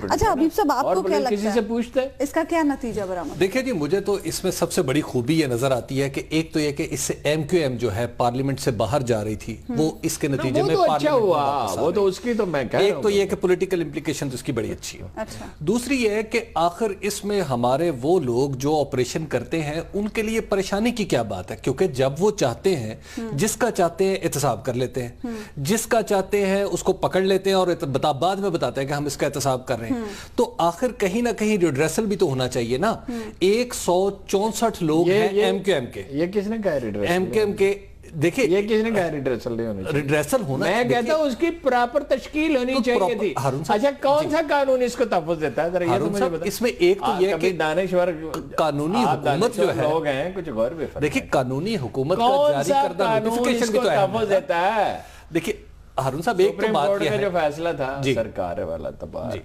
اچھا حبیب صاحب آپ کو کیا لگتا کسی سے پوچھتے ہیں اس کا کیا نتیجہ برآمد؟ دیکھیں جی مجھے تو اس میں سب سے بڑی خوبی یہ نظر آتی ہے کہ ایک تو یہ کہ اس سے ایم کیو ایم جو ہے پارلیمنٹ سے باہر جا رہی تھی وہ اس کے نتیجے میں اچھا ہوا، وہ تو اس کی تو میں کہہ رہا ہوں، ایک تو یہ کہ پولیٹیکل امپلیکیشن اس کی بڑی اچھی ہے۔ دوسری یہ ہے کہ آخر اس میں ہمارے وہ لوگ جو آپریشن کرتے ہیں ان کے لیے پریشانی کی کیا بات ہے، کیونکہ جب وہ چاہتے ہیں جس کا چاہتے ہیں احتساب کر لیتے ہیں، جس کا چاہتے ہیں اس کو پکڑ لیتے ہیں اور بعد میں بتاتے ہیں کہ ہم اس کا احتساب کر رہے ہیں، تو آخر کہیں نہ کہیں ریڈریسل بھی تو ہونا چاہیے نا۔ 164 لوگ ہیں ایم کیو ایم کے، یہ کس نے کہا ریڈریسل؟ ایم کیو ایم کے دیکھیں یہ کس نے کہا ریڈریسل نہیں ہونا چاہیے؟ ریڈریسل ہونا، میں کہتا ہوں اس کی پراپر تشکیل ہونی چاہیے تھی۔ اچھا کون سا قانون اس کو تحفظ دیتا ہے؟ ہارون صاحب اس میں ایک تو یہ کہ دانشور قانونی حکومت جو ہے، لوگ ہیں کچھ غور بھی فرق، دیکھیں قانونی حکومت کا کون جاری سا کردہ قانون نوٹیفیکیشن اس بھی کو تو اہم تحفظ ہے۔ دیتا ہے؟ دیکھیں ہارون صاحب ایک تو سپریم بات کورٹ یہ کا ہے جو فیصلہ تھا سرکار والا تباہ،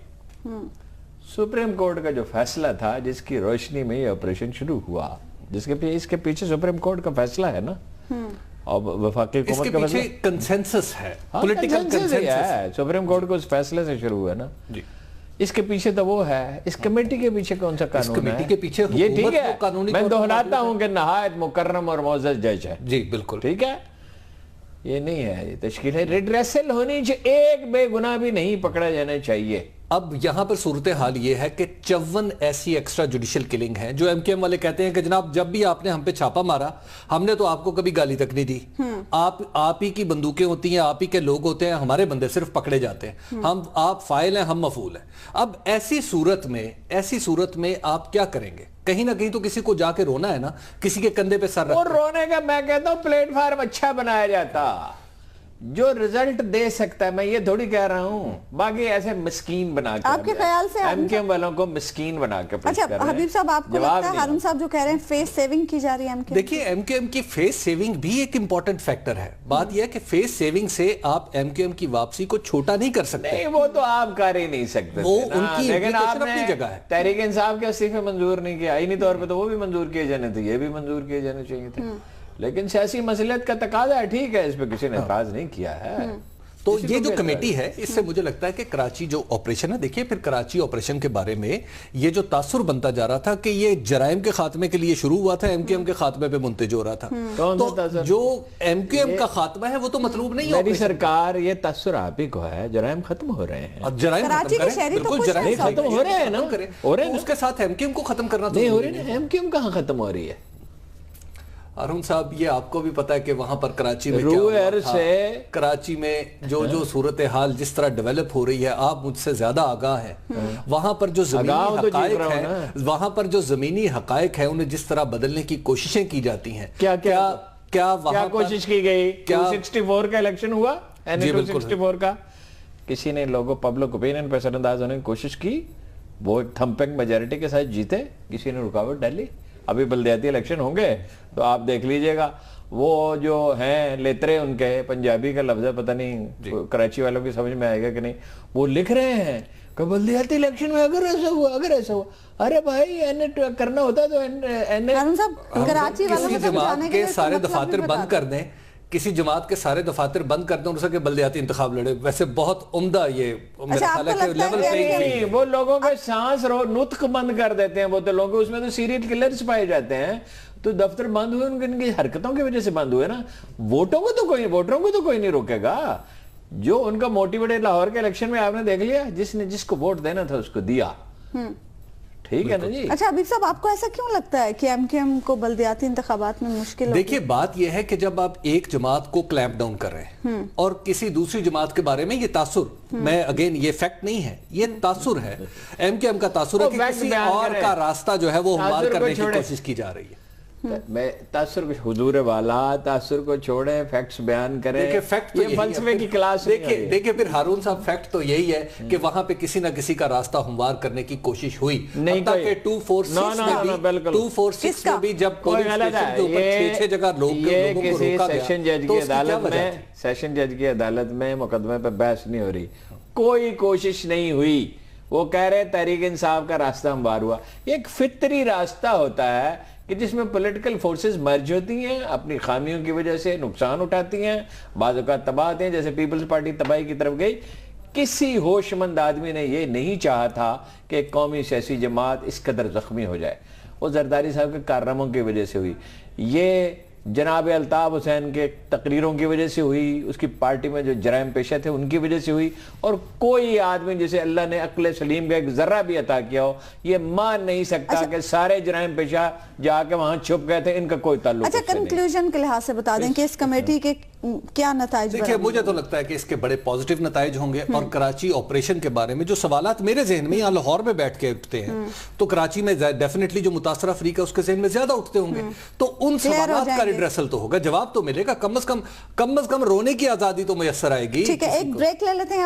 سپریم کورٹ کا جو فیصلہ تھا جس کی روشنی میں یہ آپریشن شروع ہوا، جس کے اس کے پیچھے سپریم کورٹ کا فیصلہ ہے نا، اور وفاقی اس کے حکومت کا پیچھے کنسنسس ہے، پولیٹیکل کنسنسس کنسنسس ہے، سپریم کورٹ کو اس فیصلے سے شروع ہوا نا۔ اس کے پیچھے تو وہ ہے، اس کمیٹی کے پیچھے کون سا قانون ہے؟ اس کمیٹی کے پیچھے یہ حکومت ٹھیک ہے، کو قانونی میں طور پر دہراتا ہوں کہ نہایت مکرم اور معزز جج ہے، جی بالکل ٹھیک ہے، یہ نہیں ہے، یہ تشکیل ہے، ریڈریسل ہونی چاہیے، ایک بے گناہ بھی نہیں پکڑا جانا چاہیے۔ اب یہاں پر صورتحال یہ ہے کہ 54 ایسی ایکسٹرا جوڈیشل کلنگ ہیں جو ایم کے ایم والے کہتے ہیں کہ جناب جب بھی آپ نے ہم پہ چھاپا مارا ہم نے تو آپ کو کبھی گالی تک نہیں دی، آپ ہی کی بندوقیں ہوتی ہیں، آپ ہی کے لوگ ہوتے ہیں، ہمارے بندے صرف پکڑے جاتے ہیں، آپ فائل ہیں ہم مفعول ہیں۔ اب ایسی صورت میں آپ کیا کریں گے؟ کہیں نہ کہیں تو کسی کو جا کے رونا ہے نا، کسی کے کندھے پہ سر رکھ اور رونے کا میں کہتا ہوں پلیٹ فارم اچھا بنایا جاتا جو رزلٹ دے سکتا ہے، میں یہ تھوڑی کہہ رہا ہوں، باقی ایسے مسکین بنا کے آپ کے خیال سے ایم کیو ایم والوں کو مسکین بنا کے پیش کر رہے ہیں۔ اچھا حبیب صاحب آپ کو لگتا ہے ہارون صاحب جو کہہ رہے ہیں فیس سیونگ کی جا رہی ہے ایم کیو ایم؟ دیکھیے ایم کیو ایم کی فیس سیونگ بھی ایک امپورٹنٹ فیکٹر ہے، بات یہ ہے کہ فیس سیونگ سے آپ ایم کیو ایم کی واپسی کو چھوٹا نہیں کر سکتے۔ نہیں وہ تو آپ کر ہی نہیں سکتے، وہ ان کی لیکن آپ نے اپنی جگہ ہے۔ تحریک انصاف کے استعفے منظور نہیں کیا، آئینی طور پہ تو وہ بھی منظور کیے جانے تھے، یہ بھی منظور کیے جانے چاہیے تھے، لیکن سیاسی مصلحت کا تقاضا ہے، ٹھیک ہے، اس پہ کسی نے اعتراض نہیں کیا ہے۔ تو یہ جو کمیٹی ہے اس سے مجھے لگتا ہے کہ کراچی جو آپریشن ہے، دیکھیے پھر کراچی آپریشن کے بارے میں یہ جو تاثر بنتا جا رہا تھا کہ یہ جرائم کے خاتمے کے لیے شروع ہوا تھا، ایم کیو ایم کے خاتمے پہ منتج ہو رہا تھا، تو جو ایم کیو ایم کا خاتمہ ہے وہ تو مطلوب نہیں ہے۔ میری سرکار یہ تاثر آپ ہی کو ہے، جرائم ختم ہو رہے ہیں، جرائم کراچی کے شہری تو بالکل جرائم ختم ہو رہے ہیں نا، ہو رہے ہیں، اس کے ساتھ ایم کیو ایم کو ختم کرنا نہیں ہو رہے ہیں، ایم کیو ایم کہاں ختم ہو رہی ہے؟ ہارون صاحب یہ آپ کو بھی پتا ہے کہ وہاں پر کراچی میں کراچی میں جو صورتحال جس طرح ڈیولپ ہو رہی ہے، آپ مجھ سے زیادہ آگاہ ہیں، وہاں پر جو زمینی حقائق ہیں انہیں جس طرح بدلنے کی کوششیں کی جاتی ہیں، کیا وہاں کوشش کی گئی؟ 264 کا الیکشن ہوا، 264 کا کسی نے لوگوں پبلک اوپینین پہ اثر انداز ہونے کی کوشش کی، وہ ایک تھمپنگ میجارٹی کے ساتھ جیتے، کسی نے رکاوٹ ڈالی۔ ابھی بلدیاتی الیکشن ہوں گے تو آپ دیکھ لیجئے گا، وہ جو ہیں لیترے ان کے، پنجابی کا لفظ ہے، پتہ نہیں کراچی والوں کی سمجھ میں آئے گا کہ نہیں، وہ لکھ رہے ہیں کہ بلدیاتی الیکشن میں اگر ایسا ہوا، ارے بھائی کرنا ہوتا تو کسی جماعت کے سارے دفاتر بند کر دیں، کسی جماعت کے سارے دفاتر بند کر دیں اور اسے کہ بلدیاتی انتخاب لڑے، ویسے بہت عمدہ یہ میرا خیال ہے کہ لیول نہیں، وہ لوگوں کے سانس نطق بند کر دیتے ہیں، وہ تو لوگوں اس میں تو سیریل کلرز پائے جاتے ہیں، تو دفتر بند ہوئے ان کی حرکتوں کی وجہ سے بند ہوئے نا، ووٹروں کو تو کوئی نہیں روکے گا، جو ان کا موٹیویٹڈ لاہور کے الیکشن میں آپ نے دیکھ لیا، جس کو ووٹ دینا تھا اس کو دیا، ٹھیک ہے نا جی۔ اچھا حبیب صاحب آپ کو ایسا کیوں لگتا ہے کہ ایم کیو ایم کو بلدیاتی انتخابات میں مشکل ہوگی؟ دیکھیے بات یہ ہے کہ جب آپ ایک جماعت کو کلیمپ ڈاؤن کر رہے ہیں اور کسی دوسری جماعت کے بارے میں یہ تاثر، میں اگین یہ فیکٹ نہیں ہے، یہ تاثر ہے، ایم کیو ایم کا تاثر ہے کہ کسی اور کا راستہ جو ہے وہ ہموار کرنے کی کوشش کی جا رہی ہے۔ میں تاثر کو حضور والا تاثر کو چھوڑیں، فیکٹس بیان کریں، یہ فلسفے کی کلاس۔ دیکھیں پھر ہارون صاحب فیکٹ تو یہی ہے کہ وہاں پہ کسی نہ کسی کا راستہ ہموار کرنے کی کوشش ہوئی، حتیٰ کہ 246 میں بھی جب پولیس اسٹیشن کے اوپر 6 جگہ لوگوں کو روکا گیا، سیشن جج کی عدالت میں مقدمے پہ بحث نہیں ہو رہی، کوئی کوشش نہیں ہوئی، وہ کہہ رہے تحریک انصاف کا راستہ ہموار ہوا۔ یہ ایک فطری راستہ ہوتا ہے کہ جس میں پولیٹیکل فورسز مرج ہوتی ہیں، اپنی خامیوں کی وجہ سے نقصان اٹھاتی ہیں، بعض اوقات تباہ ہوتے ہیں، جیسے پیپلز پارٹی تباہی کی طرف گئی، کسی ہوش مند آدمی نے یہ نہیں چاہا تھا کہ قومی سیاسی جماعت اس قدر زخمی ہو جائے. وہ زرداری صاحب کے کارناموں کی وجہ سے ہوئی, یہ جناب الطاف حسین کے تقریروں کی وجہ سے ہوئی, اس کی پارٹی میں جو جرائم پیشہ تھے ان کی وجہ سے ہوئی, اور کوئی آدمی جسے اللہ نے عقل سلیم کا ایک ذرہ بھی عطا کیا ہو یہ مان نہیں سکتا کہ سارے جرائم پیشہ جا کے وہاں چھپ گئے تھے, ان کا کوئی تعلق. اچھا کنکلوژن کے لحاظ سے بتا دیں کہ اس کمیٹی کے کیا نتائج؟ دیکھیں مجھے تو لگتا ہے کہ اس کے بڑے پازیٹیو نتائج ہوں گے, اور کراچی آپریشن کے بارے میں جو سوالات میرے ذہن میں یہاں لاہور میں بیٹھ کے اٹھتے ہیں تو کراچی میں ڈیفینیٹلی جو متاثرہ فریق ہے اس کے ذہن میں زیادہ اٹھتے ہوں گے, تو ان سوالات کا ریڈریسل تو ہوگا, جواب تو ملے گا, کم از کم رونے کی آزادی تو میسر آئے گی. ٹھیک ہے, ایک بریک لے لیتے ہیں.